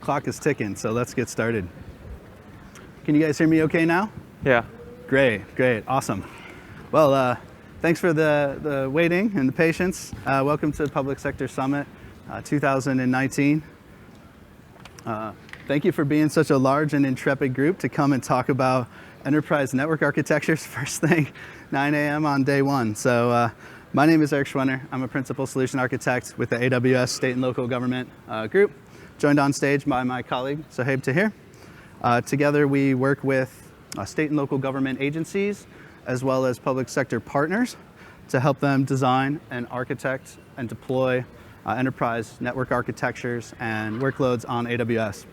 Clock is ticking, so let's get started. Can you guys hear me okay now? Yeah. Great, awesome. Well, thanks for the waiting and the patience. Welcome to Public Sector Summit 2019. Thank you for being such a large and intrepid group to come and talk about enterprise network architectures first thing, 9 a.m. on day one. So my name is Eric Schwenner. I'm a principal solution architect with the AWS State and Local Government group, joined on stage by my colleague, Sohaib Tahir. Together we work with state and local government agencies as well as public sector partners to help them design and architect and deploy enterprise network architectures and workloads on AWS.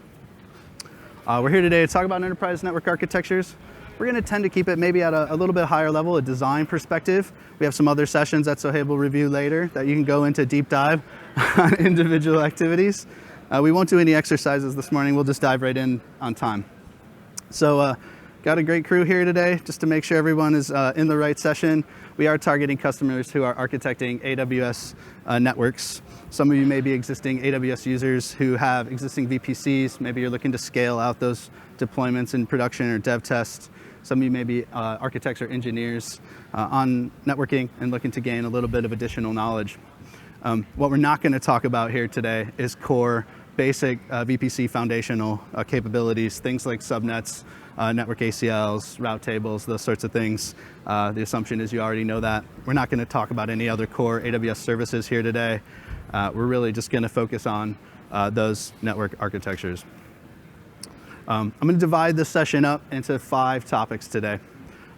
We're here today to talk about enterprise network architectures. We're going to tend to keep it maybe at a little bit higher level, a design perspective. We have some other sessions that Sohaib will review later that you can go into deep dive on individual activities. We won't do any exercises this morning. We'll just dive right in on time. So got a great crew here today just to make sure everyone is in the right session. We are targeting customers who are architecting AWS networks. Some of you may be existing AWS users who have existing VPCs. Maybe you're looking to scale out those deployments in production or dev test. Some of you may be architects or engineers on networking and looking to gain a little bit of additional knowledge. What we're not going to talk about here today is core basic VPC foundational capabilities, things like subnets, network ACLs, route tables, those sorts of things. The assumption is you already know that. We're not going to talk about any other core AWS services here today. We're really just going to focus on those network architectures. I'm going to divide this session up into 5 topics today.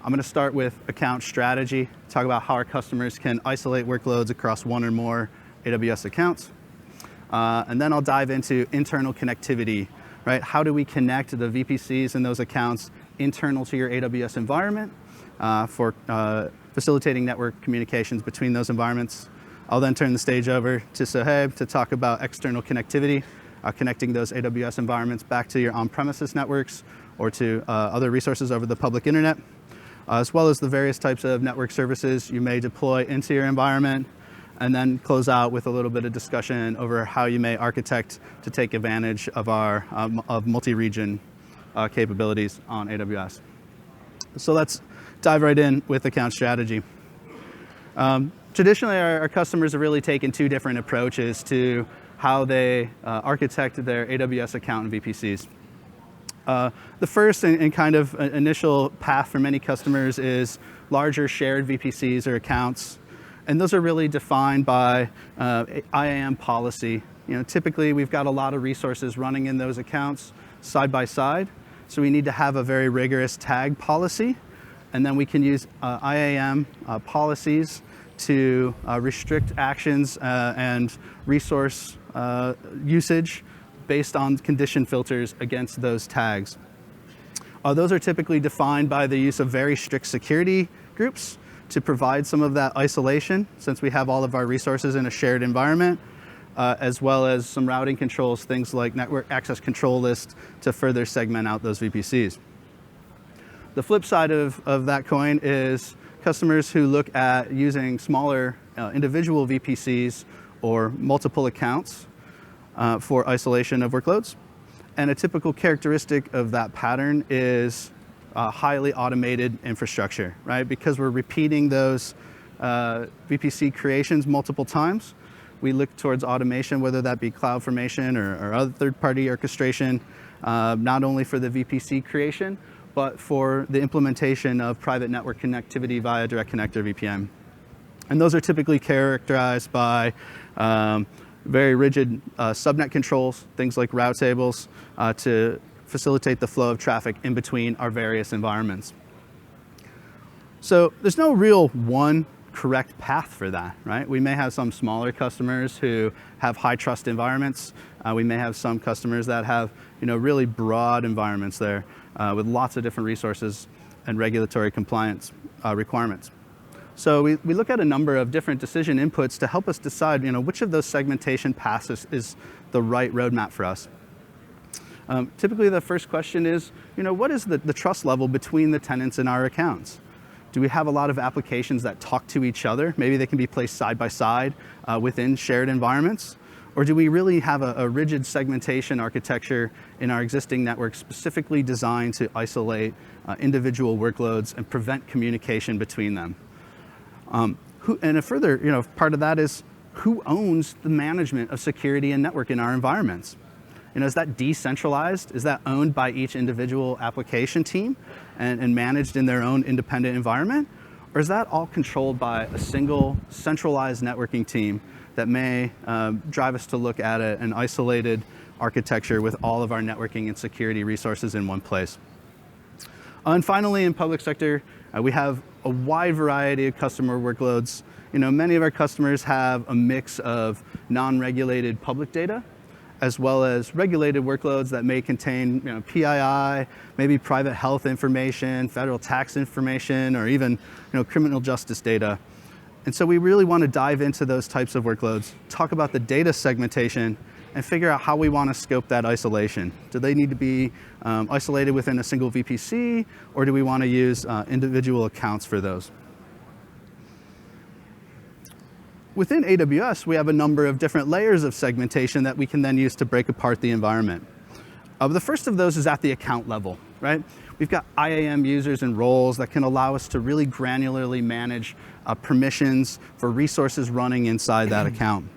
I'm going to start with account strategy, talk about how our customers can isolate workloads across one or more AWS accounts. And then I'll dive into internal connectivity, right? How do we connect the VPCs in those accounts internal to your AWS environment for facilitating network communications between those environments. I'll then turn the stage over to Sohaib to talk about external connectivity, connecting those AWS environments back to your on-premises networks or to other resources over the public internet, as well as the various types of network services you may deploy into your environment, and then close out with a little bit of discussion over how you may architect to take advantage of our of multi-region capabilities on AWS. So let's dive right in with account strategy. Traditionally, our customers have really taken 2 different approaches to how they architect their AWS account and VPCs. The first and kind of initial path for many customers is larger shared VPCs or accounts. And those are really defined by IAM policy. You know, typically we've got a lot of resources running in those accounts side by side. So we need to have a very rigorous tag policy. And then we can use IAM policies to restrict actions and resource usage based on condition filters against those tags. Those are typically defined by the use of very strict security groups to provide some of that isolation, since we have all of our resources in a shared environment, as well as some routing controls, things like network access control list to further segment out those VPCs. The flip side of that coin is customers who look at using smaller individual VPCs or multiple accounts for isolation of workloads. And a typical characteristic of that pattern is highly automated infrastructure, right? Because we're repeating those VPC creations multiple times, we look towards automation, whether that be CloudFormation or other third-party orchestration, not only for the VPC creation, but for the implementation of private network connectivity via Direct Connect or VPN. And those are typically characterized by very rigid subnet controls, things like route tables, to facilitate the flow of traffic in between our various environments. So there's no real one correct path for that, right? We may have some smaller customers who have high trust environments. We may have some customers that have, really broad environments there with lots of different resources and regulatory compliance requirements. So we look at a number of different decision inputs to help us decide, which of those segmentation paths is the right roadmap for us. Typically, the first question is, what is the trust level between the tenants in our accounts? Do we have a lot of applications that talk to each other? Maybe they can be placed side by side within shared environments. Or do we really have a rigid segmentation architecture in our existing network specifically designed to isolate individual workloads and prevent communication between them? And a further part of that is who owns the management of security and network in our environments? Is that decentralized? Is that owned by each individual application team and managed in their own independent environment? Or is that all controlled by a single centralized networking team that may drive us to look at an isolated architecture with all of our networking and security resources in one place? And finally, in public sector, we have a wide variety of customer workloads. Many of our customers have a mix of non-regulated public data, as well as regulated workloads that may contain PII, maybe private health information, federal tax information, or even criminal justice data. And so we really want to dive into those types of workloads, talk about the data segmentation, and figure out how we want to scope that isolation. Do they need to be isolated within a single VPC, or do we want to use individual accounts for those? Within AWS, we have a number of different layers of segmentation that we can then use to break apart the environment. The first of those is at the account level, right? We've got IAM users and roles that can allow us to really granularly manage permissions for resources running inside that account.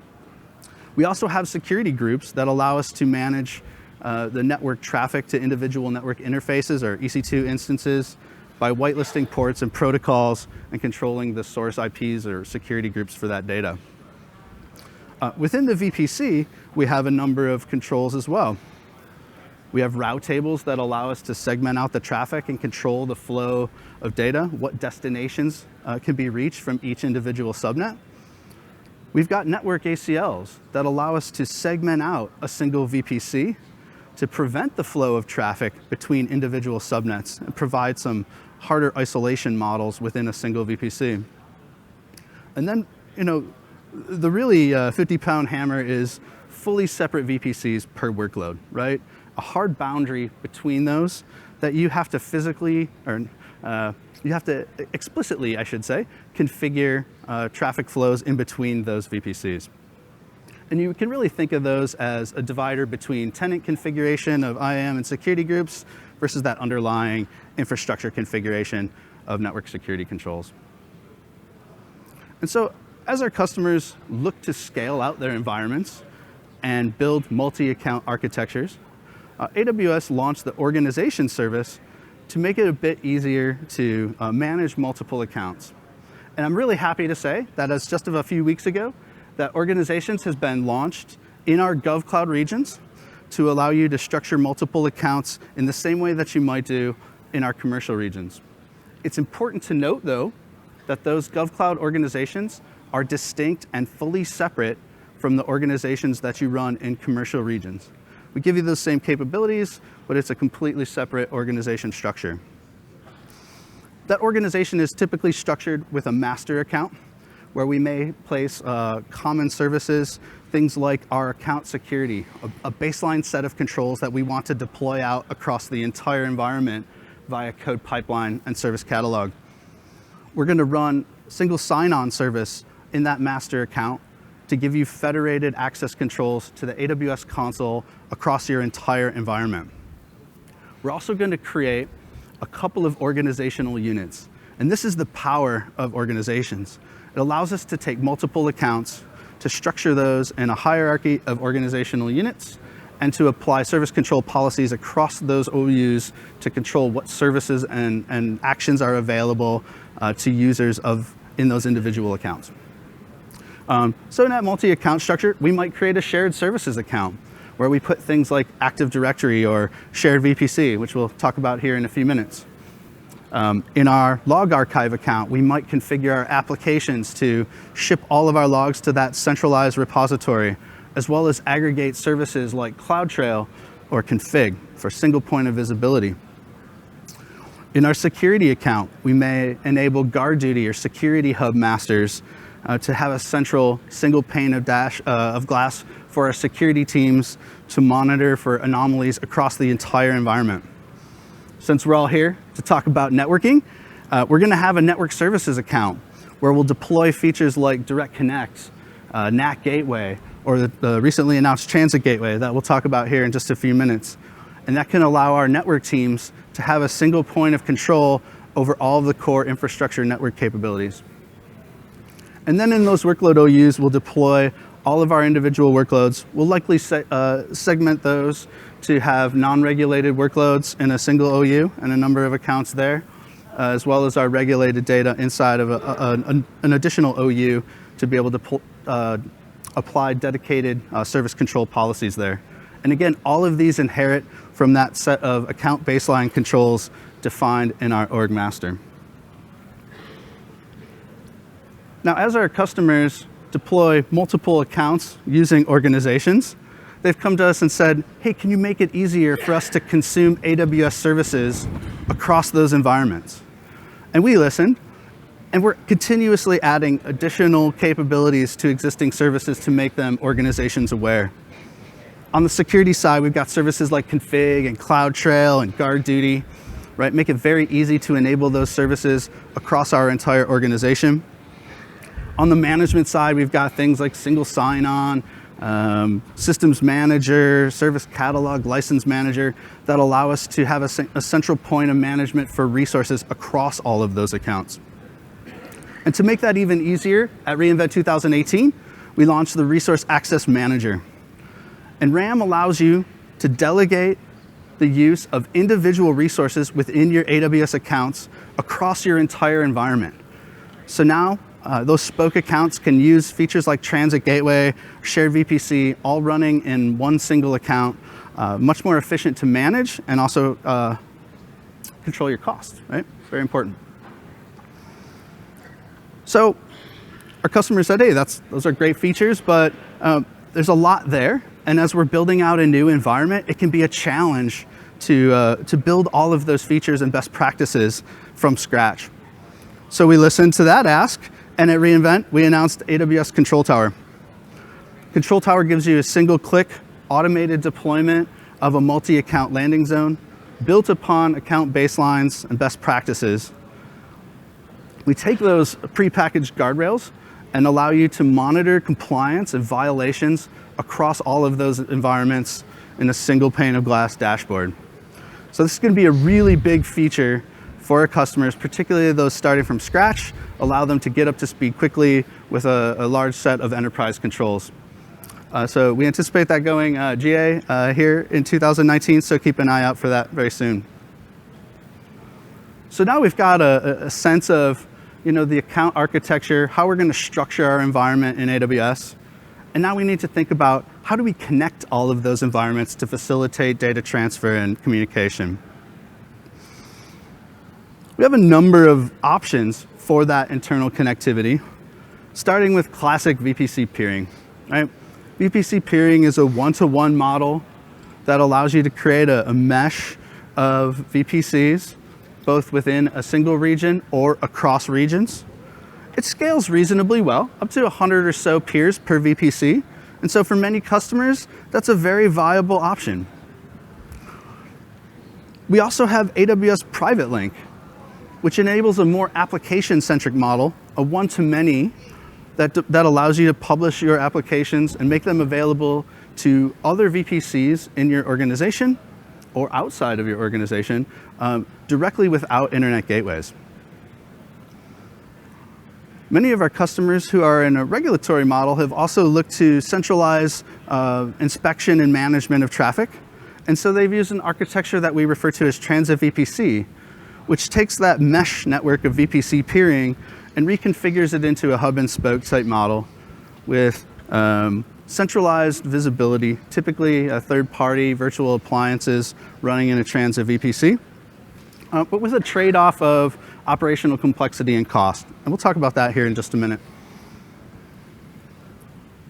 We also have security groups that allow us to manage the network traffic to individual network interfaces or EC2 instances by whitelisting ports and protocols and controlling the source IPs or security groups for that data. Within the VPC, we have a number of controls as well. We have route tables that allow us to segment out the traffic and control the flow of data, what destinations can be reached from each individual subnet. We've got network ACLs that allow us to segment out a single VPC to prevent the flow of traffic between individual subnets and provide some harder isolation models within a single VPC. And then, the really 50-pound hammer is fully separate VPCs per workload, right? A hard boundary between those that you have to physically, or you have to explicitly, I should say, configure traffic flows in between those VPCs. And you can really think of those as a divider between tenant configuration of IAM and security groups versus that underlying infrastructure configuration of network security controls. And so as our customers look to scale out their environments and build multi-account architectures, AWS launched the Organization service to make it a bit easier to manage multiple accounts. And I'm really happy to say that as just of a few weeks ago, that Organizations has been launched in our GovCloud regions to allow you to structure multiple accounts in the same way that you might do in our commercial regions. It's important to note, though, that those GovCloud organizations are distinct and fully separate from the organizations that you run in commercial regions. We give you those same capabilities, but it's a completely separate organization structure. That organization is typically structured with a master account, where we may place common services, things like our account security, a baseline set of controls that we want to deploy out across the entire environment via code pipeline and service catalog. We're going to run single sign-on service in that master account to give you federated access controls to the AWS console across your entire environment. We're also going to create a couple of organizational units, and this is the power of organizations. It allows us to take multiple accounts, to structure those in a hierarchy of organizational units, and to apply service control policies across those OUs to control what services and actions are available to users in those individual accounts. So in that multi-account structure, we might create a shared services account where we put things like Active Directory or shared VPC, which we'll talk about here in a few minutes. In our log archive account, we might configure our applications to ship all of our logs to that centralized repository, as well as aggregate services like CloudTrail or Config for single point of visibility. In our security account, we may enable GuardDuty or Security Hub masters to have a central single pane of glass for our security teams to monitor for anomalies across the entire environment. Since we're all here to talk about networking, we're going to have a network services account where we'll deploy features like Direct Connect, NAT Gateway, or the recently announced Transit Gateway that we'll talk about here in just a few minutes. And that can allow our network teams to have a single point of control over all of the core infrastructure network capabilities. And then in those workload OUs, we'll deploy all of our individual workloads. We'll likely segment those to have non-regulated workloads in a single OU and a number of accounts there, as well as our regulated data inside of an additional OU to be able to apply dedicated service control policies there. And again, all of these inherit from that set of account baseline controls defined in our org master. Now, as our customers deploy multiple accounts using organizations, they've come to us and said, hey, can you make it easier for us to consume AWS services across those environments? And we listened, and we're continuously adding additional capabilities to existing services to make them organizations aware. On the security side, we've got services like Config and CloudTrail and GuardDuty, right? Make it very easy to enable those services across our entire organization. On the management side, we've got things like single sign-on, systems manager, service catalog, license manager that allow us to have a central point of management for resources across all of those accounts. And to make that even easier, at re:Invent 2018, we launched the Resource Access Manager. And RAM allows you to delegate the use of individual resources within your AWS accounts across your entire environment. So now, those spoke accounts can use features like Transit Gateway, Shared VPC, all running in one single account, much more efficient to manage and also control your costs, right? Very important. So our customers said, hey, those are great features, but there's a lot there. And as we're building out a new environment, it can be a challenge to build all of those features and best practices from scratch. So we listened to that ask, and at re:Invent, we announced AWS Control Tower. Control Tower gives you a single-click automated deployment of a multi-account landing zone built upon account baselines and best practices. We take those prepackaged guardrails and allow you to monitor compliance and violations across all of those environments in a single pane of glass dashboard. So this is going to be a really big feature for our customers, particularly those starting from scratch, allow them to get up to speed quickly with a large set of enterprise controls. So we anticipate that going GA here in 2019, so keep an eye out for that very soon. So now we've got a sense of the account architecture, how we're going to structure our environment in AWS. And now we need to think about how do we connect all of those environments to facilitate data transfer and communication. We have a number of options for that internal connectivity, starting with classic VPC peering, right? VPC peering is a one-to-one model that allows you to create a mesh of VPCs, both within a single region or across regions. It scales reasonably well, up to 100 or so peers per VPC. And so for many customers, that's a very viable option. We also have AWS Private Link, which enables a more application-centric model, a one-to-many, that allows you to publish your applications and make them available to other VPCs in your organization or outside of your organization directly without internet gateways. Many of our customers who are in a regulatory model have also looked to centralize inspection and management of traffic. And so they've used an architecture that we refer to as Transit VPC, which takes that mesh network of VPC peering and reconfigures it into a hub and spoke type model with centralized visibility, typically third-party virtual appliances running in a Transit VPC, but with a trade-off of operational complexity and cost. And we'll talk about that here in just a minute.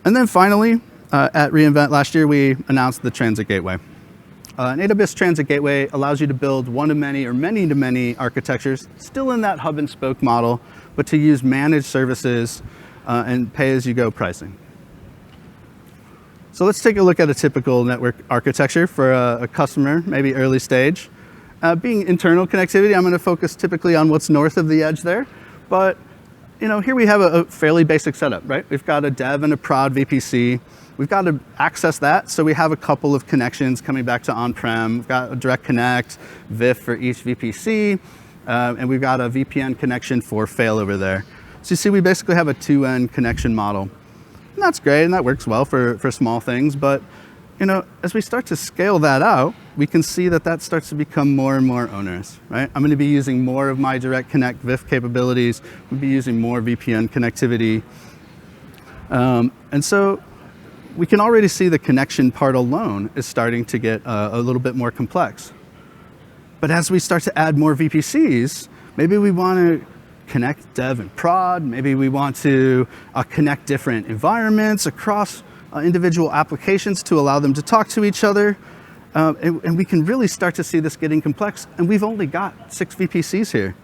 And then finally, at re:Invent last year, we announced the Transit Gateway. An AWS Transit Gateway allows you to build one-to-many or many-to-many architectures, still in that hub and spoke model, but to use managed services and pay-as-you-go pricing. So let's take a look at a typical network architecture for a customer, maybe early stage. Being internal connectivity, I'm going to focus typically on what's north of the edge there. But here we have a fairly basic setup, right? We've got a dev and a prod VPC. we've got to access that. So we have a couple of connections coming back to on-prem. We've got a Direct Connect, VIF for each VPC, and we've got a VPN connection for failover there. So you see, we basically have a two-end connection model. And that's great, and that works well for small things, but as we start to scale that out, we can see that that starts to become more and more onerous, right? I'm going to be using more of my Direct Connect VIF capabilities. We'll be using more VPN connectivity. And so we can already see the connection part alone is starting to get a little bit more complex. But as we start to add more VPCs, maybe we want to connect dev and prod. Maybe we want to connect different environments across individual applications to allow them to talk to each other. And we can really start to see this getting complex. And we've only got 6 VPCs here.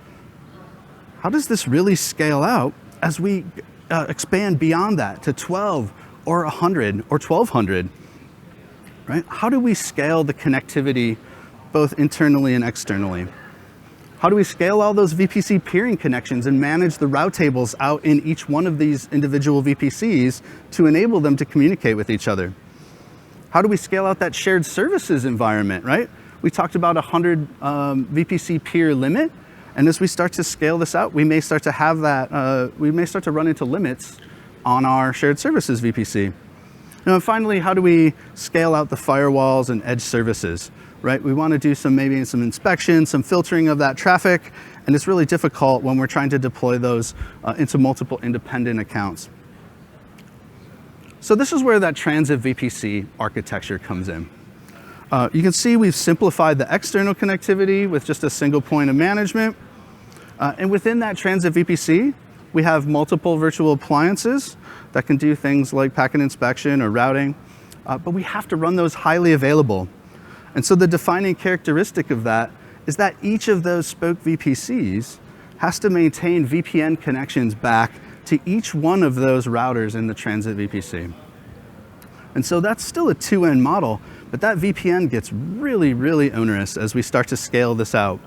How does this really scale out as we expand beyond that to 12 or 100 or 1200? Right? How do we scale the connectivity both internally and externally? How do we scale all those VPC peering connections and manage the route tables out in each one of these individual VPCs to enable them to communicate with each other? How do we scale out that shared services environment, right? We talked about 100 VPC peer limit, and as we start to scale this out, we may start to have that, we may start to run into limits on our shared services VPC. And finally, how do we scale out the firewalls and edge services? Right? We want to do maybe some inspection, some filtering of that traffic, and it's really difficult when we're trying to deploy those into multiple independent accounts. So this is where that transit VPC architecture comes in. You can see we've simplified the external connectivity with just a single point of management. And within that transit VPC, we have multiple virtual appliances that can do things like packet inspection or routing, but we have to run those highly available. And so the defining characteristic of that is that each of those spoke VPCs has to maintain VPN connections back to each one of those routers in the transit VPC. And so that's still a two-end model, but that VPN gets really, really onerous as we start to scale this out.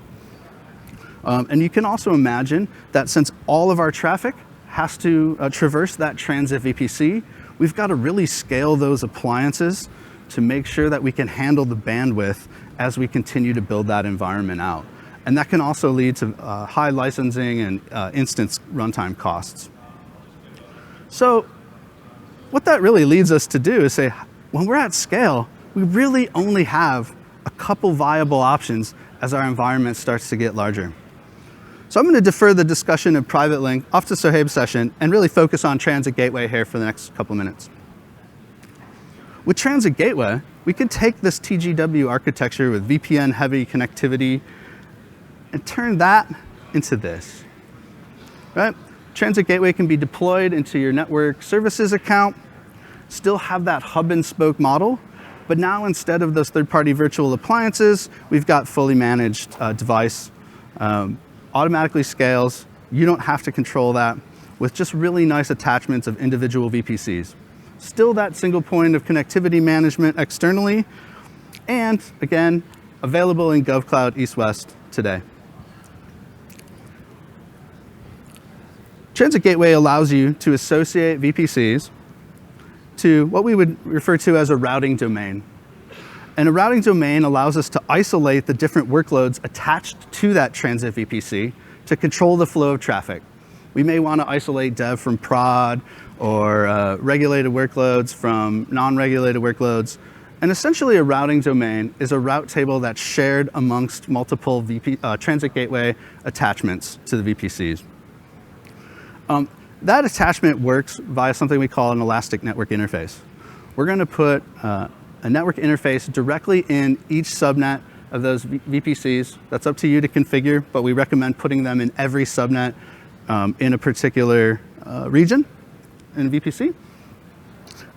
And you can also imagine that since all of our traffic has to traverse that transit VPC, we've got to really scale those appliances to make sure that we can handle the bandwidth as we continue to build that environment out. And that can also lead to high licensing and instance runtime costs. So what that really leads us to do is say, when we're at scale, we really only have a couple viable options as our environment starts to get larger. So I'm going to defer the discussion of private link off to Sohaib's session and really focus on Transit Gateway here for the next couple minutes. With Transit Gateway, we could take this TGW architecture with VPN-heavy connectivity and turn that into this, right? Transit Gateway can be deployed into your network services account, still have that hub and spoke model, but now instead of those third-party virtual appliances, we've got fully managed device, automatically scales. You don't have to control that with just really nice attachments of individual VPCs. Still that single point of connectivity management externally, and again, available in GovCloud East-West today. Transit Gateway allows you to associate VPCs to what we would refer to as a routing domain. And a routing domain allows us to isolate the different workloads attached to that transit VPC to control the flow of traffic. We may want to isolate dev from prod, or regulated workloads from non-regulated workloads. And essentially a routing domain is a route table that's shared amongst multiple Transit Gateway attachments to the VPCs. That attachment works via something we call an elastic network interface. We're going to put a network interface directly in each subnet of those VPCs. That's up to you to configure, but we recommend putting them in every subnet in a particular region in VPC.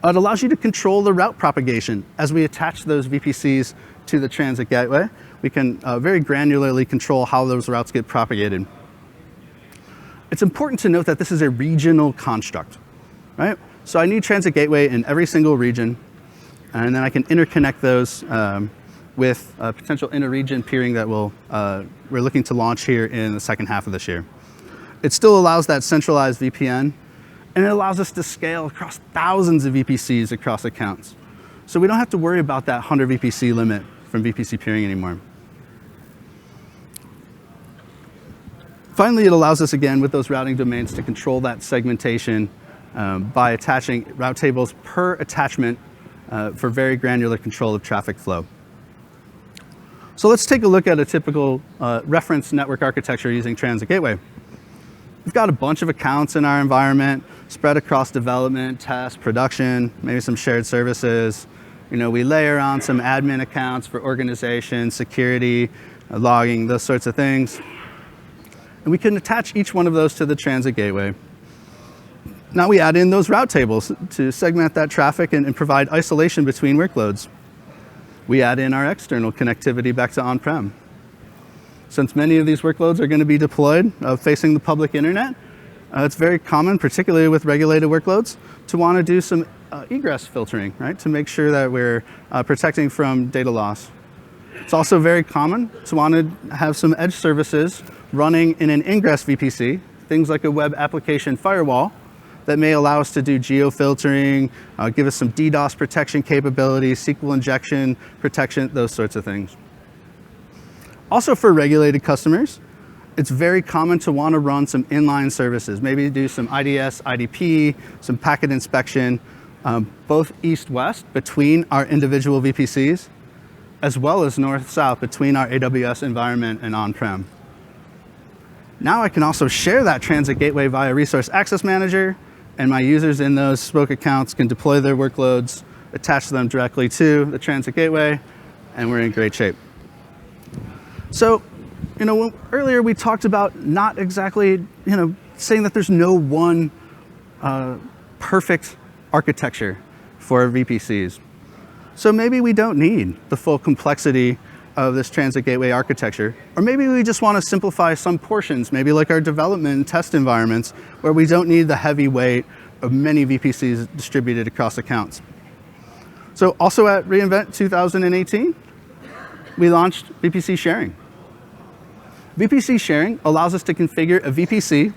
It allows you to control the route propagation. As we attach those VPCs to the Transit Gateway, we can very granularly control how those routes get propagated. It's important to note that this is a regional construct, right? So I need Transit Gateway in every single region, and then I can interconnect those with potential inter-region peering that we're looking to launch here in the second half of this year. It still allows that centralized VPN, And it allows us to scale across thousands of VPCs across accounts. So we don't have to worry about that 100 VPC limit from VPC peering anymore. Finally, it allows us, again, with those routing domains to control that segmentation by attaching route tables per attachment for very granular control of traffic flow. So let's take a look at a typical reference network architecture using Transit Gateway. We've got a bunch of accounts in our environment spread across development, test, production, maybe some shared services. We layer on some admin accounts for organization, security, logging, those sorts of things. And we can attach each one of those to the Transit Gateway. Now we add in those route tables to segment that traffic and provide isolation between workloads. We add in our external connectivity back to on-prem. Since many of these workloads are going to be deployed facing the public internet, it's very common, particularly with regulated workloads, to want to do some egress filtering, right, to make sure that we're protecting from data loss. It's also very common to want to have some edge services running in an ingress VPC, things like a web application firewall that may allow us to do geo-filtering, give us some DDoS protection capabilities, SQL injection protection, those sorts of things. Also for regulated customers, it's very common to want to run some inline services, maybe do some IDS, IDP, some packet inspection, both east-west between our individual VPCs, as well as north-south between our AWS environment and on-prem. Now I can also share that Transit Gateway via Resource Access Manager, and my users in those spoke accounts can deploy their workloads, attach them directly to the Transit Gateway, and we're in great shape. So, earlier we talked about not exactly, saying that there's no one perfect architecture for VPCs. So maybe we don't need the full complexity of this Transit Gateway architecture, or maybe we just want to simplify some portions, maybe like our development and test environments, where we don't need the heavy weight of many VPCs distributed across accounts. So also at reInvent 2018, we launched VPC Sharing. VPC Sharing allows us to configure a VPC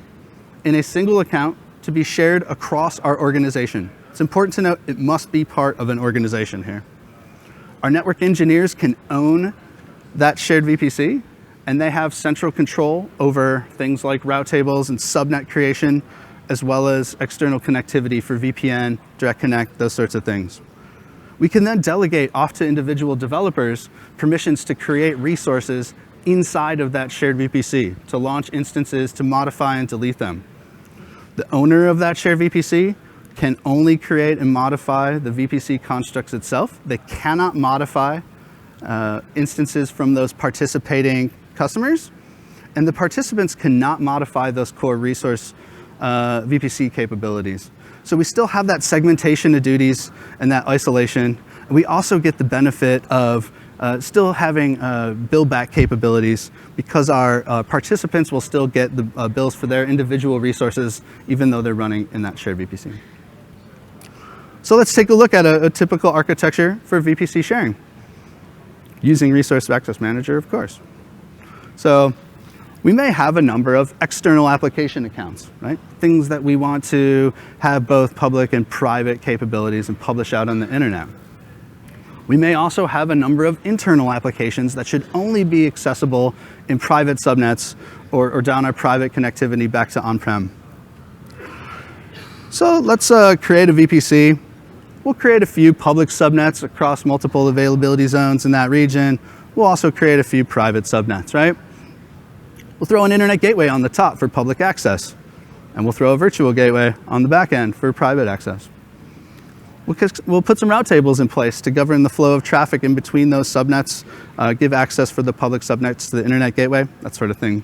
in a single account to be shared across our organization. It's important to note it must be part of an organization here. Our network engineers can own that shared VPC, and they have central control over things like route tables and subnet creation, as well as external connectivity for VPN, Direct Connect, those sorts of things. We can then delegate off to individual developers permissions to create resources inside of that shared VPC, to launch instances, to modify and delete them. The owner of that shared VPC can only create and modify the VPC constructs itself. They cannot modify instances from those participating customers, and the participants cannot modify those core resource VPC capabilities. So we still have that segmentation of duties and that isolation. We also get the benefit of still having build-back capabilities, because our participants will still get the bills for their individual resources, even though they're running in that shared VPC. So let's take a look at a typical architecture for VPC sharing, using Resource Access Manager, of course. So we may have a number of external application accounts, right? Things that we want to have both public and private capabilities and publish out on the internet. We may also have a number of internal applications that should only be accessible in private subnets or down our private connectivity back to on-prem. So let's create a VPC. We'll create a few public subnets across multiple availability zones in that region. We'll also create a few private subnets, right? We'll throw an internet gateway on the top for public access, and we'll throw a virtual gateway on the back end for private access. We'll put some route tables in place to govern the flow of traffic in between those subnets, give access for the public subnets to the internet gateway, that sort of thing.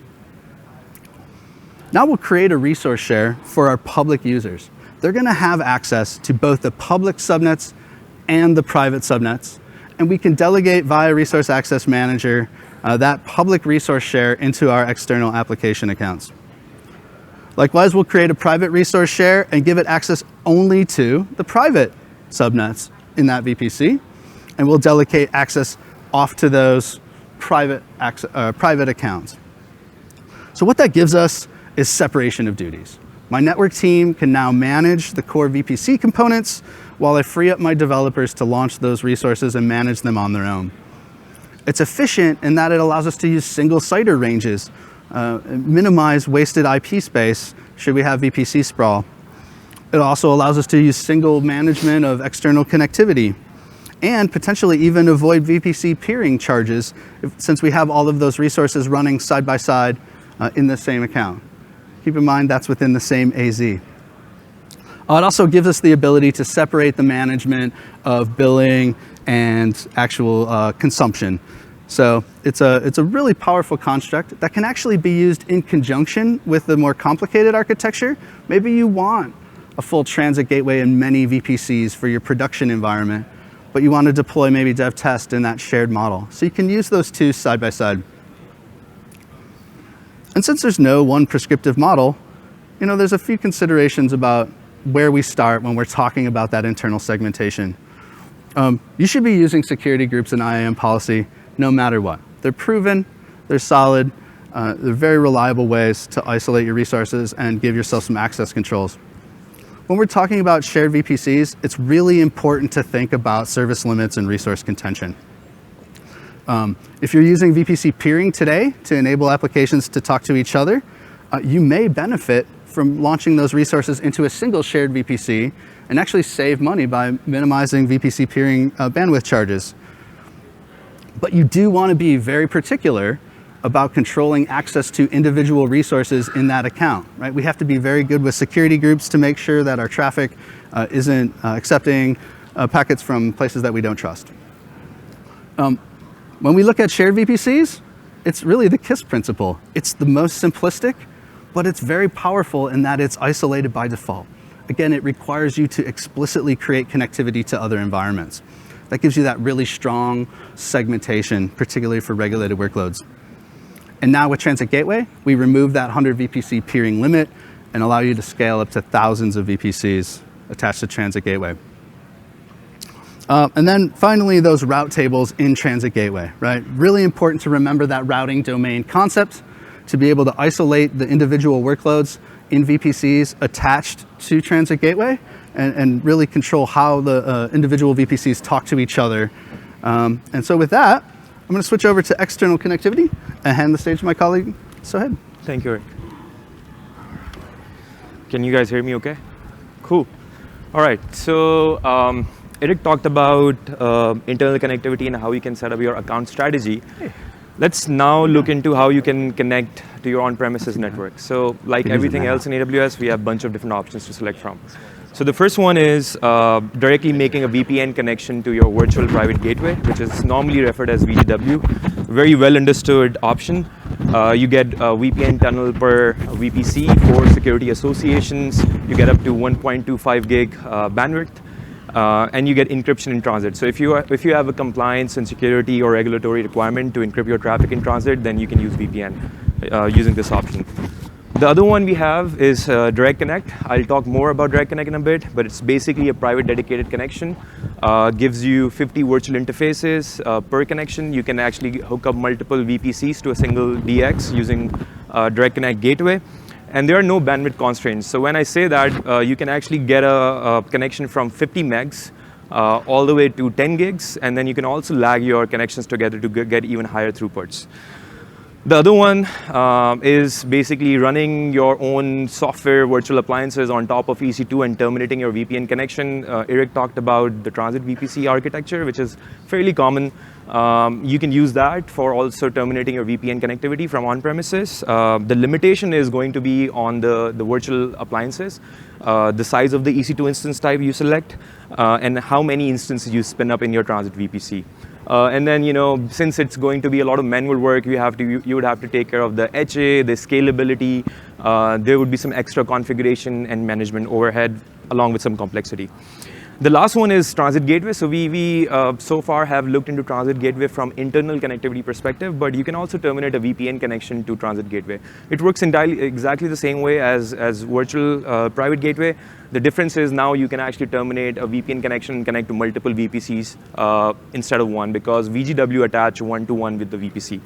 Now we'll create a resource share for our public users. They're going to have access to both the public subnets and the private subnets, and we can delegate via Resource Access Manager that public resource share into our external application accounts. Likewise, we'll create a private resource share and give it access only to the private subnets in that VPC, and we'll delegate access off to those private accounts. So what that gives us is separation of duties. My network team can now manage the core VPC components while I free up my developers to launch those resources and manage them on their own. It's efficient in that it allows us to use single CIDR ranges, minimize wasted IP space should we have VPC sprawl. It also allows us to use single management of external connectivity and potentially even avoid VPC peering charges since we have all of those resources running side by side in the same account. Keep in mind that's within the same AZ. It also gives us the ability to separate the management of billing and actual consumption. So it's a really powerful construct that can actually be used in conjunction with the more complicated architecture. Maybe you want a full transit gateway and many VPCs for your production environment, but you want to deploy maybe dev test in that shared model. So you can use those two side by side. And since there's no one prescriptive model, there's a few considerations about where we start when we're talking about that internal segmentation. You should be using security groups and IAM policy no matter what. They're proven, they're solid, they're very reliable ways to isolate your resources and give yourself some access controls. When we're talking about shared VPCs, it's really important to think about service limits and resource contention. If you're using VPC peering today to enable applications to talk to each other, you may benefit from launching those resources into a single shared VPC and actually save money by minimizing VPC peering bandwidth charges. But you do want to be very particular about controlling access to individual resources in that account, right? We have to be very good with security groups to make sure that our traffic isn't accepting packets from places that we don't trust. When we look at shared VPCs, it's really the KISS principle. It's the most simplistic, but it's very powerful in that it's isolated by default. Again, it requires you to explicitly create connectivity to other environments. That gives you that really strong segmentation, particularly for regulated workloads. And now with Transit Gateway, we remove that 100 VPC peering limit and allow you to scale up to thousands of VPCs attached to Transit Gateway. And then finally, those route tables in Transit Gateway, right? Really important to remember that routing domain concept to be able to isolate the individual workloads in VPCs attached to Transit Gateway and really control how the individual VPCs talk to each other. And so with that, I'm going to switch over to external connectivity and hand the stage to my colleague, Sohaib. Thank you, Eric. Can you guys hear me okay? Cool. All right, so Eric talked about internal connectivity and how you can set up your account strategy. Hey. Let's now look into how you can connect to your on-premises network. So like everything else in AWS, we have a bunch of different options to select from. So the first one is directly making a VPN connection to your virtual private gateway, which is normally referred as VGW. Very well understood option. You get a VPN tunnel per VPC for security associations. You get up to 1.25 gig bandwidth. And you get encryption in transit. So if you have a compliance and security or regulatory requirement to encrypt your traffic in transit, then you can use VPN using this option. The other one we have is Direct Connect. I'll talk more about Direct Connect in a bit, but it's basically a private dedicated connection. Gives you 50 virtual interfaces per connection. You can actually hook up multiple VPCs to a single DX using Direct Connect Gateway. And there are no bandwidth constraints. So when I say that, you can actually get a connection from 50 megs all the way to 10 gigs, and then you can also lag your connections together to get even higher throughputs. The other one is basically running your own software virtual appliances on top of EC2 and terminating your VPN connection. Eric talked about the Transit VPC architecture, which is fairly common. You can use that for also terminating your VPN connectivity from on-premises. The limitation is going to be on the virtual appliances, the size of the EC2 instance type you select, and how many instances you spin up in your Transit VPC. And then, since it's going to be a lot of manual work, you would have to take care of the HA, the scalability. There would be some extra configuration and management overhead, along with some complexity. The last one is Transit Gateway. So we so far have looked into Transit Gateway from internal connectivity perspective, but you can also terminate a VPN connection to Transit Gateway. It works exactly the same way as virtual private gateway. The difference is now you can actually terminate a VPN connection and connect to multiple VPCs instead of one, because VGW attach one-to-one with the VPC.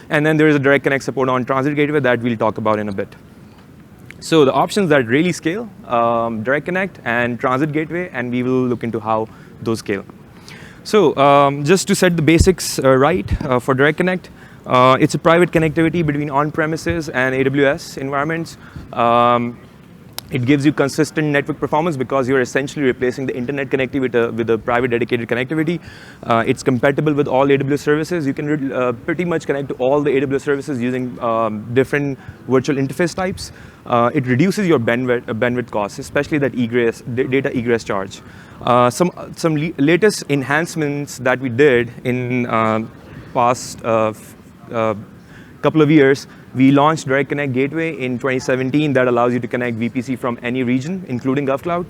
And then there is a Direct Connect support on Transit Gateway that we'll talk about in a bit. So the options that really scale, Direct Connect and Transit Gateway, and we will look into how those scale. So just to set the basics right for Direct Connect, it's a private connectivity between on-premises and AWS environments. It gives you consistent network performance because you're essentially replacing the internet connectivity with a private dedicated connectivity. It's compatible with all AWS services. You can pretty much connect to all the AWS services using different virtual interface types. It reduces your bandwidth costs, especially that data egress charge. Some latest enhancements that we did in past couple of years. We launched Direct Connect Gateway in 2017 that allows you to connect VPC from any region, including GovCloud.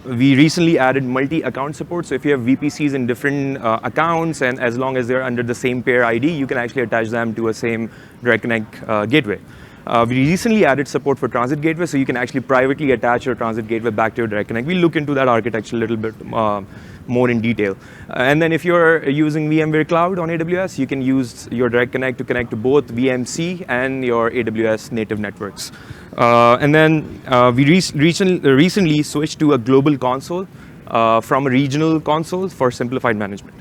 We recently added multi-account support. So if you have VPCs in different accounts, and as long as they're under the same pair ID, you can actually attach them to a same Direct Connect gateway. We recently added support for Transit Gateway, so you can actually privately attach your Transit Gateway back to your Direct Connect. We'll look into that architecture a little bit more in detail. And then if you're using VMware Cloud on AWS, you can use your Direct Connect to connect to both VMC and your AWS native networks. And then we recently switched to a global console from a regional console for simplified management.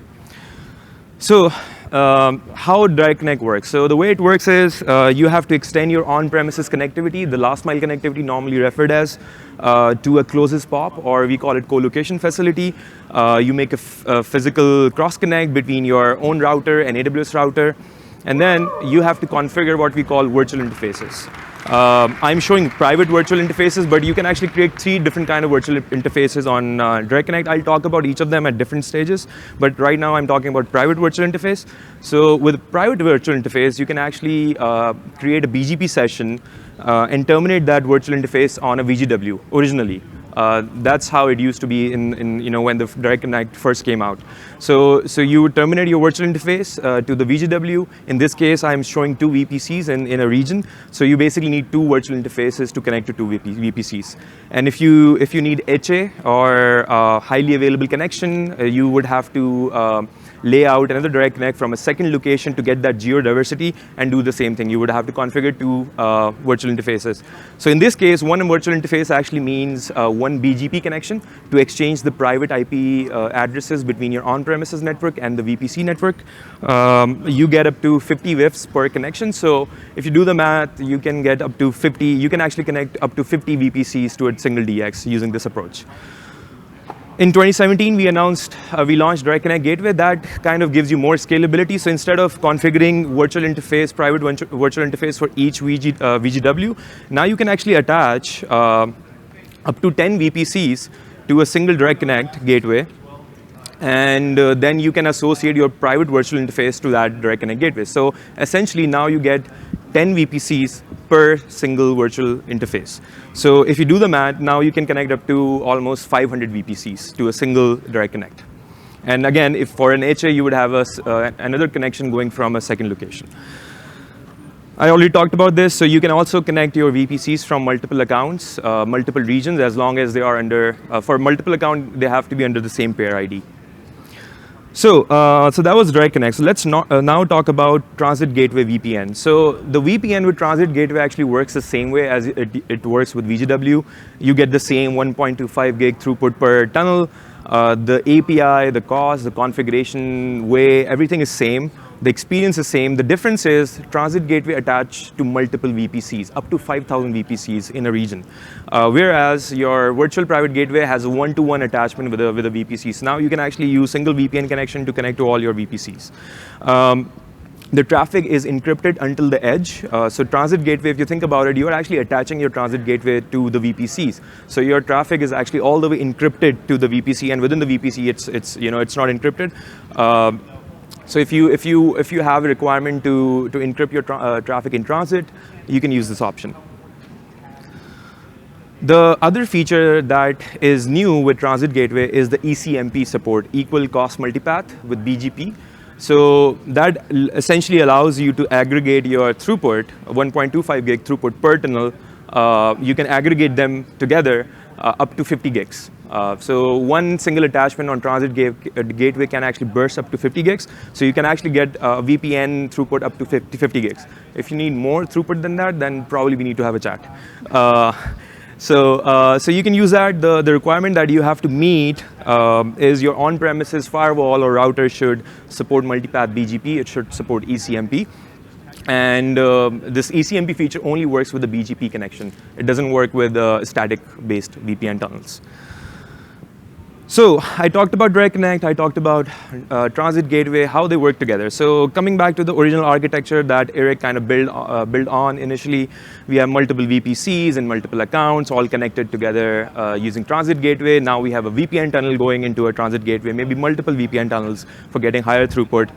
So how Direct Connect works. So the way it works is you have to extend your on-premises connectivity, the last mile connectivity normally referred as, to a closest POP, or we call it co-location facility. You make a physical cross-connect between your own router and AWS router, and then you have to configure what we call virtual interfaces. I'm showing private virtual interfaces, but you can actually create 3 different kind of virtual interfaces on Direct Connect. I'll talk about each of them at different stages, but right now I'm talking about private virtual interface. So with private virtual interface, you can actually create a BGP session and terminate that virtual interface on a VGW originally. That's how it used to be in when the Direct Connect first came out. So you would terminate your virtual interface to the VGW. In this case, I'm showing 2 VPCs in a region. So you basically need 2 virtual interfaces to connect to 2 VPCs. And if you need HA or highly available connection, you would have to lay out another Direct Connect from a second location to get that geo-diversity and do the same thing. You would have to configure 2 virtual interfaces. So in this case, one virtual interface actually means one BGP connection to exchange the private IP addresses between your on-premises network and the VPC network. You get up to 50 WIFs per connection. So if you do the math, you can get up to 50. You can actually connect up to 50 VPCs to a single DX using this approach. In 2017, we launched Direct Connect Gateway. That kind of gives you more scalability. So instead of configuring virtual interface, private virtual interface for each VGW, now you can actually attach up to 10 VPCs to a single Direct Connect gateway. And then you can associate your private virtual interface to that Direct Connect gateway. So essentially, now you get 10 VPCs per single virtual interface. So if you do the math, now you can connect up to almost 500 VPCs to a single Direct Connect. And again, if for an HA, you would have another connection going from a second location. I already talked about this, so you can also connect your VPCs from multiple accounts, multiple regions, as long as they are under, for multiple accounts, they have to be under the same pair ID. So that was Direct Connect. So let's now talk about Transit Gateway VPN. So the VPN with Transit Gateway actually works the same way as it works with VGW. You get the same 1.25 gig throughput per tunnel. The API, the cost, the configuration way, everything is same. The experience is same. The difference is Transit Gateway attached to multiple VPCs, up to 5,000 VPCs in a region. Whereas your virtual private gateway has a one-to-one attachment with a VPC. So now you can actually use single VPN connection to connect to all your VPCs. The traffic is encrypted until the edge. So Transit Gateway, if you think about it, you're actually attaching your Transit Gateway to the VPCs. So your traffic is actually all the way encrypted to the VPC, and within the VPC, it's not encrypted. So if you have a requirement to encrypt your traffic in transit, you can use this option. The other feature that is new with Transit Gateway is the ECMP support, Equal Cost Multipath with BGP. So that essentially allows you to aggregate your throughput, 1.25 gig throughput per tunnel. You can aggregate them together up to 50 gigs. So one single attachment on Transit Gateway can actually burst up to 50 gigs. So you can actually get VPN throughput up to 50 gigs. If you need more throughput than that, then probably we need to have a chat. So you can use that. The requirement that you have to meet is your on-premises firewall or router should support multipath BGP. It should support ECMP. And this ECMP feature only works with the BGP connection. It doesn't work with static-based VPN tunnels. So I talked about Direct Connect, I talked about Transit Gateway, how they work together. So coming back to the original architecture that Eric kind of built on initially, we have multiple VPCs and multiple accounts all connected together using Transit Gateway. Now we have a VPN tunnel going into a Transit Gateway, maybe multiple VPN tunnels for getting higher throughput.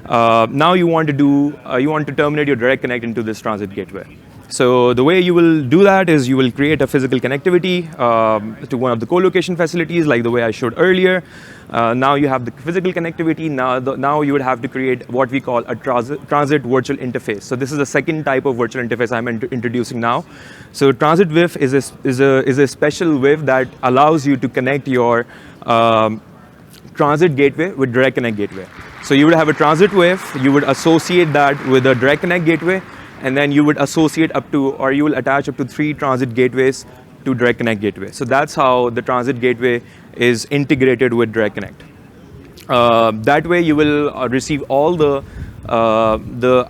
Now you want to terminate your Direct Connect into this Transit Gateway. So the way you will do that is you will create a physical connectivity to one of the co-location facilities, like the way I showed earlier. Now you have the physical connectivity. Now you would have to create what we call a transit virtual interface. So this is the second type of virtual interface I'm introducing now. So Transit WIF is a special WIF that allows you to connect your Transit Gateway with Direct Connect Gateway. So you would have a Transit WIF. You would associate that with a Direct Connect Gateway. And then you would associate you will attach up to 3 Transit Gateways to Direct Connect Gateway. So that's how the Transit Gateway is integrated with Direct Connect. That way you will receive all the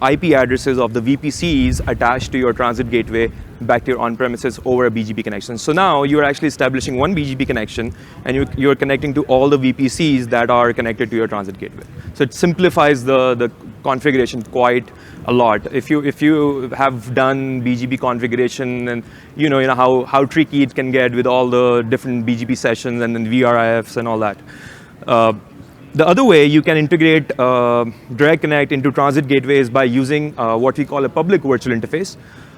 IP addresses of the VPCs attached to your Transit Gateway back to your on-premises over a BGP connection. So now you're actually establishing one BGP connection, and you're connecting to all the VPCs that are connected to your Transit Gateway. So it simplifies the configuration quite a lot. If you have done BGP configuration, and you know how tricky it can get with all the different BGP sessions and then VRIFs and all that. The other way you can integrate Direct Connect into Transit Gateways by using what we call a public virtual interface.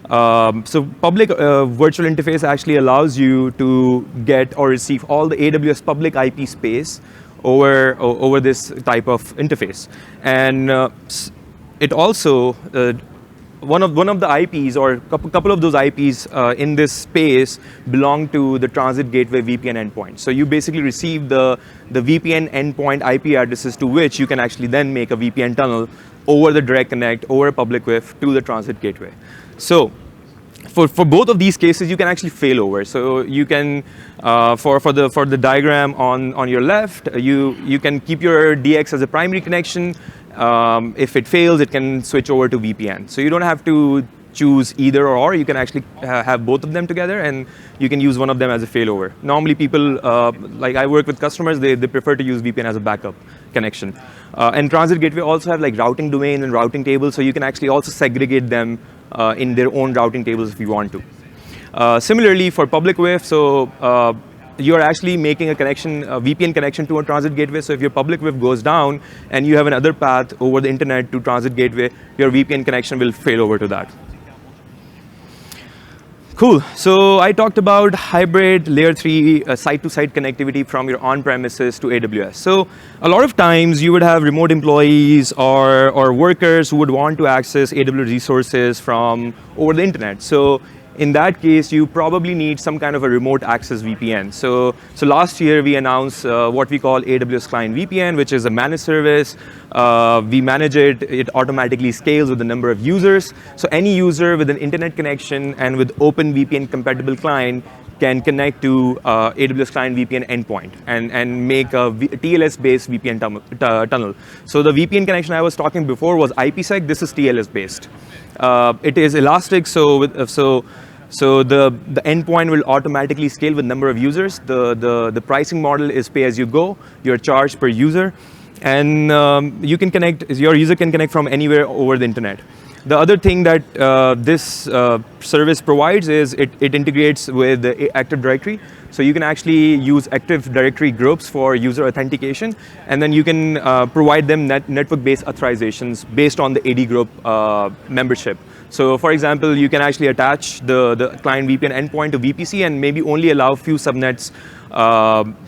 So public virtual interface actually allows you to get or receive all the AWS public IP space over this type of interface. And it also, one of the IPs or couple of those IPs in this space belong to the Transit Gateway VPN endpoint. So you basically receive the VPN endpoint IP addresses to which you can actually then make a VPN tunnel over the Direct Connect, over a public WIF to the Transit Gateway. So for both of these cases, you can actually fail over. So you can, for the diagram on your left, you can keep your DX as a primary connection. If it fails, it can switch over to VPN. So you don't have to choose either or. You can actually have both of them together, and you can use one of them as a failover. Normally people, like I work with customers, they prefer to use VPN as a backup connection. And Transit Gateway also have like routing domains and routing tables, so you can actually also segregate them in their own routing tables if you want to. Similarly for public WIF, so you're actually making a connection, a VPN connection to a Transit Gateway. So if your public WIF goes down and you have another path over the internet to Transit Gateway, your VPN connection will fail over to that. Cool. So I talked about hybrid layer 3 site-to-site connectivity from your on-premises to AWS. So a lot of times you would have remote employees or workers who would want to access AWS resources from over the internet. So in that case, you probably need some kind of a remote access VPN. So last year we announced what we call AWS Client VPN, which is a managed service. We manage it. It automatically scales with the number of users. So any user with an internet connection and with open VPN compatible client can connect to AWS Client VPN endpoint and make a TLS-based VPN tunnel. So the VPN connection I was talking before was IPsec. This is TLS-based. It is elastic, so the endpoint will automatically scale with number of users. The pricing model is pay as you go. You're charged per user, and your user can connect from anywhere over the internet. The other thing that this service provides is it integrates with the Active Directory. So you can actually use Active Directory groups for user authentication, and then you can provide them network-based authorizations based on the AD group membership. So for example, you can actually attach the client VPN endpoint to VPC and maybe only allow a few subnets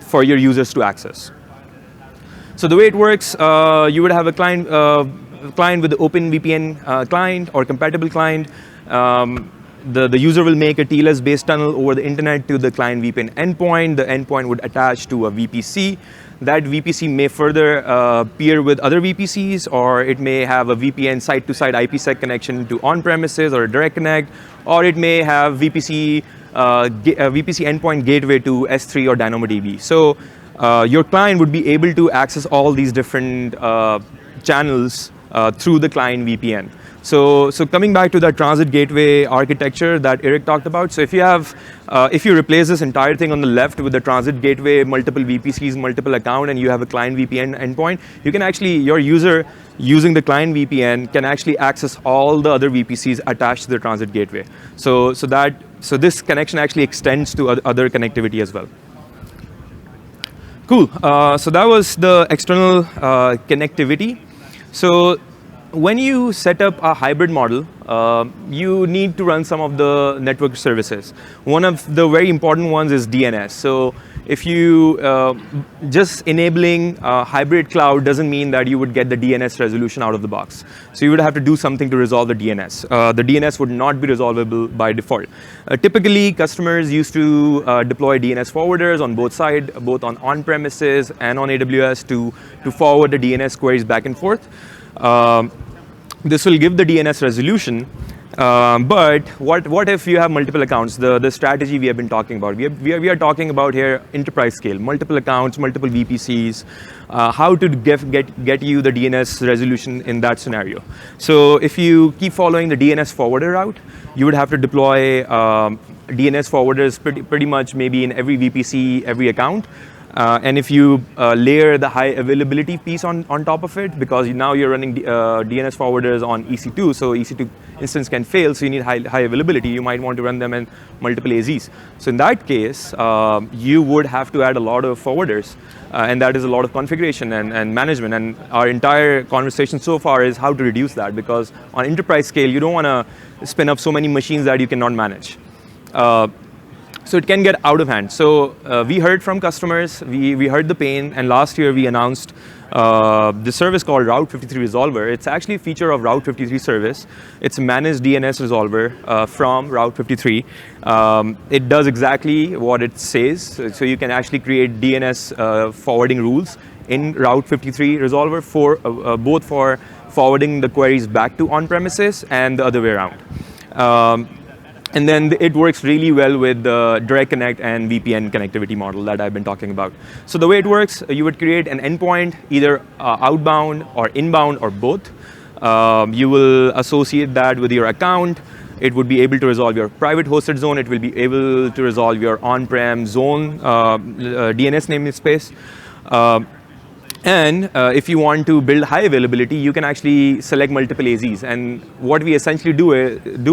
for your users to access. So the way it works, you would have a client with the open VPN client or compatible client. the user will make a TLS-based tunnel over the internet to the client VPN endpoint. The endpoint would attach to a VPC. That VPC may further peer with other VPCs, or it may have a VPN site-to-site IPsec connection to on-premises or a direct connect, or it may have VPC endpoint gateway to S3 or DynamoDB. So your client would be able to access all these different channels through the client VPN. So coming back to that transit gateway architecture that Eric talked about, so if you replace this entire thing on the left with the transit gateway, multiple VPCs, multiple account, and you have a client VPN endpoint, you can actually, your user using the client VPN can actually access all the other VPCs attached to the transit gateway. So this connection actually extends to other connectivity as well. Cool. So that was the external connectivity. So when you set up a hybrid model, you need to run some of the network services. One of the very important ones is DNS. So if you just enabling hybrid cloud doesn't mean that you would get the DNS resolution out of the box. So you would have to do something to resolve the DNS. The DNS would not be resolvable by default. Typically, customers used to deploy DNS forwarders on both sides, both on-premises and on AWS to forward the DNS queries back and forth. This will give the DNS resolution, but what if you have multiple accounts? The strategy we have been talking about. We are talking about here enterprise scale, multiple accounts, multiple VPCs, how to get you the DNS resolution in that scenario. So if you keep following the DNS forwarder route, you would have to deploy DNS forwarders pretty much maybe in every VPC, every account. And if you layer the high availability piece on top of it, because now you're running DNS forwarders on EC2, so EC2 instance can fail, so you need high availability. You might want to run them in multiple AZs. So in that case, you would have to add a lot of forwarders, and that is a lot of configuration and management. And our entire conversation so far is how to reduce that, because on enterprise scale, you don't want to spin up so many machines that you cannot manage. So it can get out of hand. So we heard from customers, we heard the pain, and last year we announced this service called Route 53 Resolver. It's actually a feature of Route 53 service. It's a managed DNS resolver from Route 53. It does exactly what it says. So you can actually create DNS forwarding rules in Route 53 Resolver for both for forwarding the queries back to on-premises and the other way around. And then it works really well with the Direct Connect and VPN connectivity model that I've been talking about. So the way it works, you would create an endpoint, either outbound or inbound or both. You will associate that with your account. It would be able to resolve your private hosted zone. It will be able to resolve your on-prem zone DNS namespace. And if you want to build high availability, you can actually select multiple AZs. And what we essentially do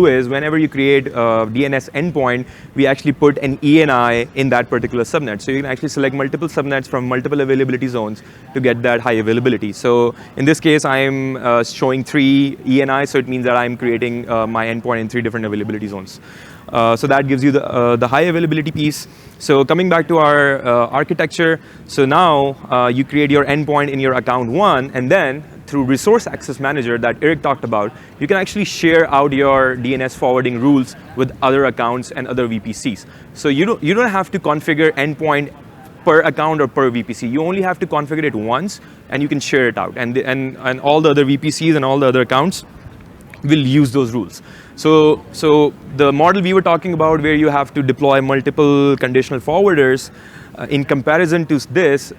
is whenever you create a DNS endpoint, we actually put an ENI in that particular subnet. So you can actually select multiple subnets from multiple availability zones to get that high availability. So in this case, I'm showing 3 ENI, so it means that I'm creating my endpoint in 3 different availability zones. So that gives you the high availability piece. So coming back to our architecture, so now you create your endpoint in your account 1, and then through Resource Access Manager that Eric talked about, you can actually share out your DNS forwarding rules with other accounts and other VPCs. So you don't have to configure endpoint per account or per VPC. You only have to configure it once, and you can share it out. And all the other VPCs and all the other accounts will use those rules. So the model we were talking about, where you have to deploy multiple conditional forwarders, in comparison to this,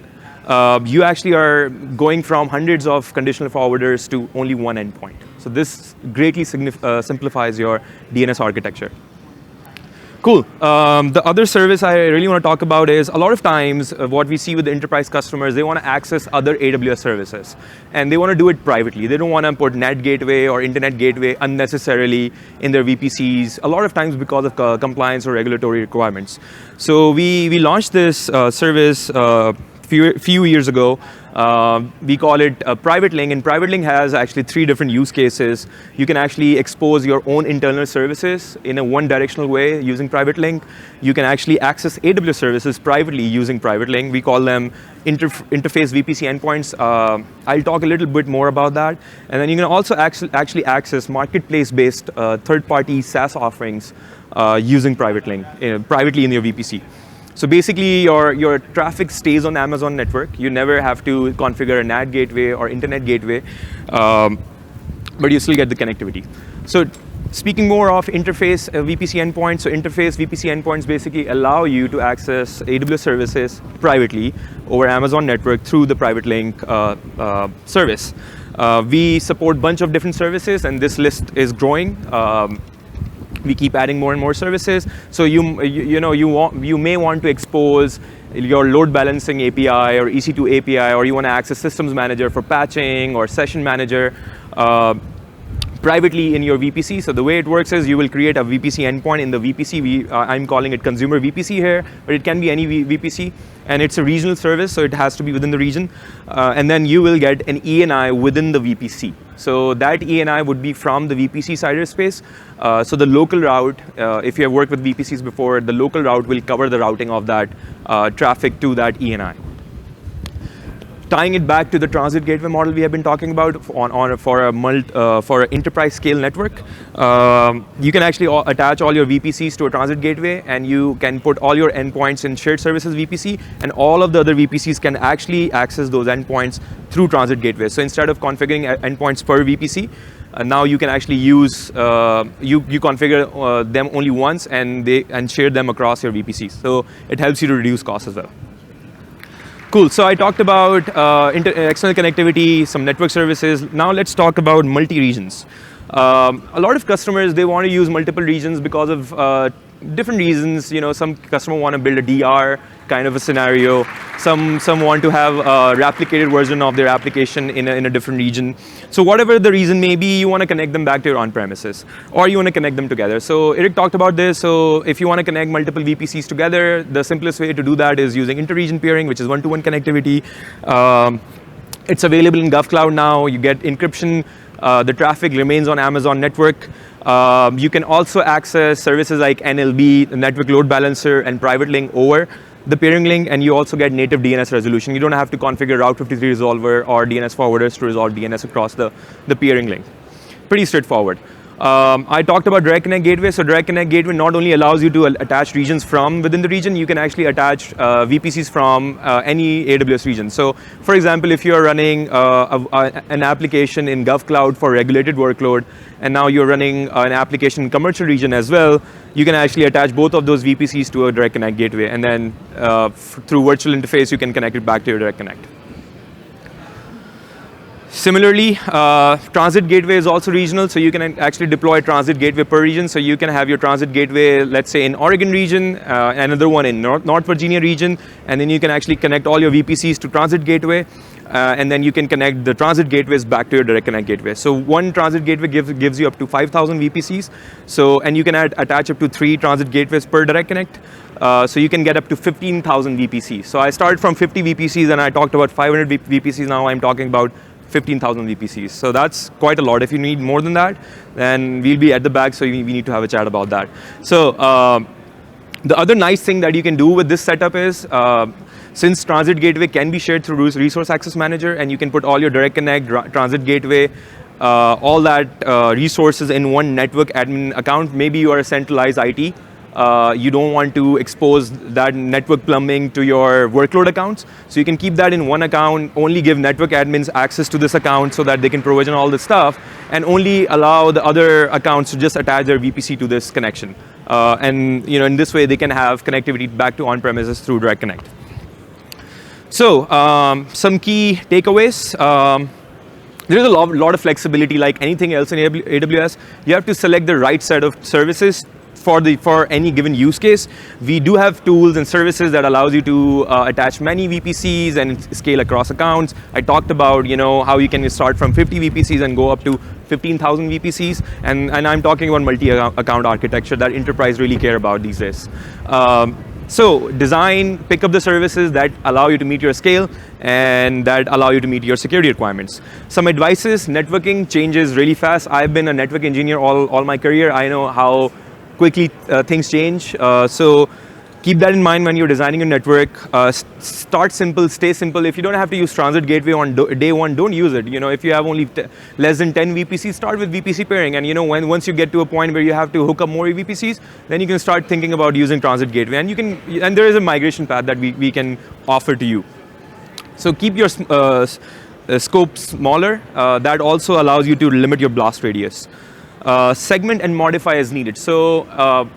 you actually are going from hundreds of conditional forwarders to only one endpoint. So this greatly simplifies your DNS architecture. Cool. The other service I really want to talk about is, a lot of times what we see with the enterprise customers, they want to access other AWS services, and they want to do it privately. They don't want to put NAT gateway or internet gateway unnecessarily in their VPCs, a lot of times because of compliance or regulatory requirements. So we launched this service few years ago. We call it private link, and private link has actually 3 different use cases. You can actually expose your own internal services in a one-directional way using private link. You can actually access AWS services privately using private link. We call them interface VPC endpoints. I'll talk a little bit more about that. And then you can also actually access marketplace-based third-party SaaS offerings using private link, privately in your VPC. So basically, your traffic stays on Amazon network. You never have to configure a NAT gateway or internet gateway, but you still get the connectivity. So speaking more of interface VPC endpoints, so interface VPC endpoints basically allow you to access AWS services privately over Amazon network through the private link service. We support a bunch of different services, and this list is growing. We keep adding more and more services. So you may want to expose your load balancing API or EC2 API, or you want to access systems manager for patching or session manager privately in your VPC. So the way it works is you will create a VPC endpoint in the VPC. I'm calling it consumer VPC here, but it can be any VPC. And it's a regional service, so it has to be within the region. And then you will get an ENI within the VPC. So that ENI would be from the VPC cyberspace. So the local route, if you have worked with VPCs before, the local route will cover the routing of that traffic to that ENI. Tying it back to the transit gateway model we have been talking about for an enterprise scale network, you can actually attach all your VPCs to a transit gateway, and you can put all your endpoints in shared services VPC, and all of the other VPCs can actually access those endpoints through transit gateway. So instead of configuring endpoints per VPC, now you can actually use you configure them only once and share them across your VPCs. So it helps you to reduce costs as well. Cool, so I talked about external connectivity, some network services. Now let's talk about multi-regions. A lot of customers, they want to use multiple regions because of different reasons. Some customer want to build a DR kind of a scenario. Some want to have a replicated version of their application in a different region. So whatever the reason may be, you want to connect them back to your on-premises, or you want to connect them together. So Eric talked about this. So if you want to connect multiple VPCs together, the simplest way to do that is using inter-region peering, which is one-to-one connectivity. It's available in GovCloud now. You get encryption. The traffic remains on Amazon network. You can also access services like NLB, the network load balancer, and private link over the peering link, and you also get native DNS resolution. You don't have to configure Route 53 resolver or DNS forwarders to resolve DNS across the peering link. Pretty straightforward. I talked about Direct Connect Gateway. So Direct Connect Gateway not only allows you to attach regions from within the region, you can actually attach VPCs from any AWS region. So for example, if you're running an application in GovCloud for regulated workload, and now you're running an application in commercial region as well, you can actually attach both of those VPCs to a Direct Connect Gateway, and then through virtual interface, you can connect it back to your Direct Connect. Similarly, transit gateway is also regional, so you can actually deploy a transit gateway per region. So you can have your transit gateway, let's say in Oregon region, another one in North Virginia region, and then you can actually connect all your VPCs to transit gateway, and then you can connect the transit gateways back to your Direct Connect gateway. So one transit gateway gives you up to 5,000 VPCs. So, and you can attach up to 3 transit gateways per Direct Connect. So you can get up to 15,000 VPCs. So I started from 50 VPCs and I talked about 500 VPCs. Now I'm talking about 15,000 VPCs. So that's quite a lot. If you need more than that, then we'll be at the back, so we need to have a chat about that. So the other nice thing that you can do with this setup is, since Transit Gateway can be shared through Resource Access Manager, and you can put all your Direct Connect, Transit Gateway, all that resources in one network admin account. Maybe you are a centralized IT. You don't want to expose that network plumbing to your workload accounts. So you can keep that in one account, only give network admins access to this account so that they can provision all this stuff, and only allow the other accounts to just attach their VPC to this connection. And in this way, they can have connectivity back to on-premises through Direct Connect. So some key takeaways. There is a lot of flexibility, like anything else in AWS. You have to select the right set of services for any given use case. We do have tools and services that allows you to attach many VPCs and scale across accounts. I talked about how you can start from 50 VPCs and go up to 15,000 VPCs, and I'm talking about multi-account architecture that enterprise really care about these days. So design, pick up the services that allow you to meet your scale and that allow you to meet your security requirements. Some advices: networking changes really fast. I've been a network engineer all my career. I know how quickly things change. So keep that in mind when you're designing your network. Start simple, stay simple. If you don't have to use Transit Gateway on day one, don't use it. If you have only less than 10 VPCs, start with VPC pairing. And once you get to a point where you have to hook up more VPCs, then you can start thinking about using Transit Gateway. And there is a migration path that we can offer to you. So keep your scope smaller. That also allows you to limit your blast radius. Segment and modify as needed. So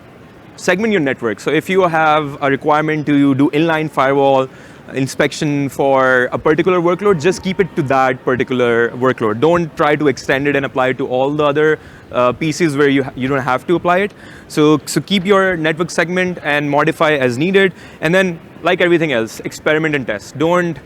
segment your network. So if you have a requirement to do inline firewall inspection for a particular workload, just keep it to that particular workload. Don't try to extend it and apply it to all the other pieces where you don't have to apply it. So keep your network segment and modify as needed. And then, like everything else, experiment and test. Don't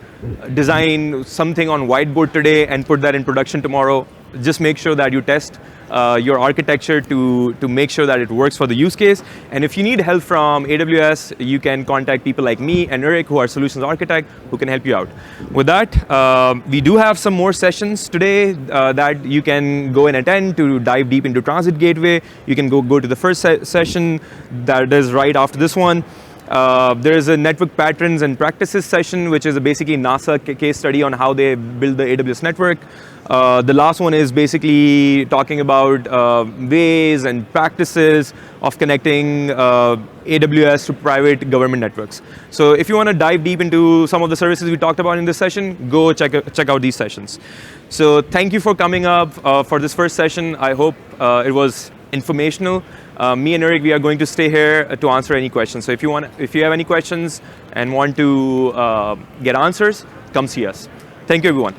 design something on whiteboard today and put that in production tomorrow. Just make sure that you test your architecture to make sure that it works for the use case. And if you need help from AWS, you can contact people like me and Eric, who are solutions architect, who can help you out. With that, we do have some more sessions today that you can go and attend to dive deep into Transit Gateway. You can go to the first session that is right after this one. There is a network patterns and practices session, which is basically NASA case study on how they build the AWS network. The last one is basically talking about ways and practices of connecting AWS to private government networks. So if you want to dive deep into some of the services we talked about in this session, go check out these sessions. So thank you for coming up for this first session. I hope it was informational. Me and Eric, we are going to stay here to answer any questions. So if you have any questions and want to get answers, come see us. Thank you, everyone.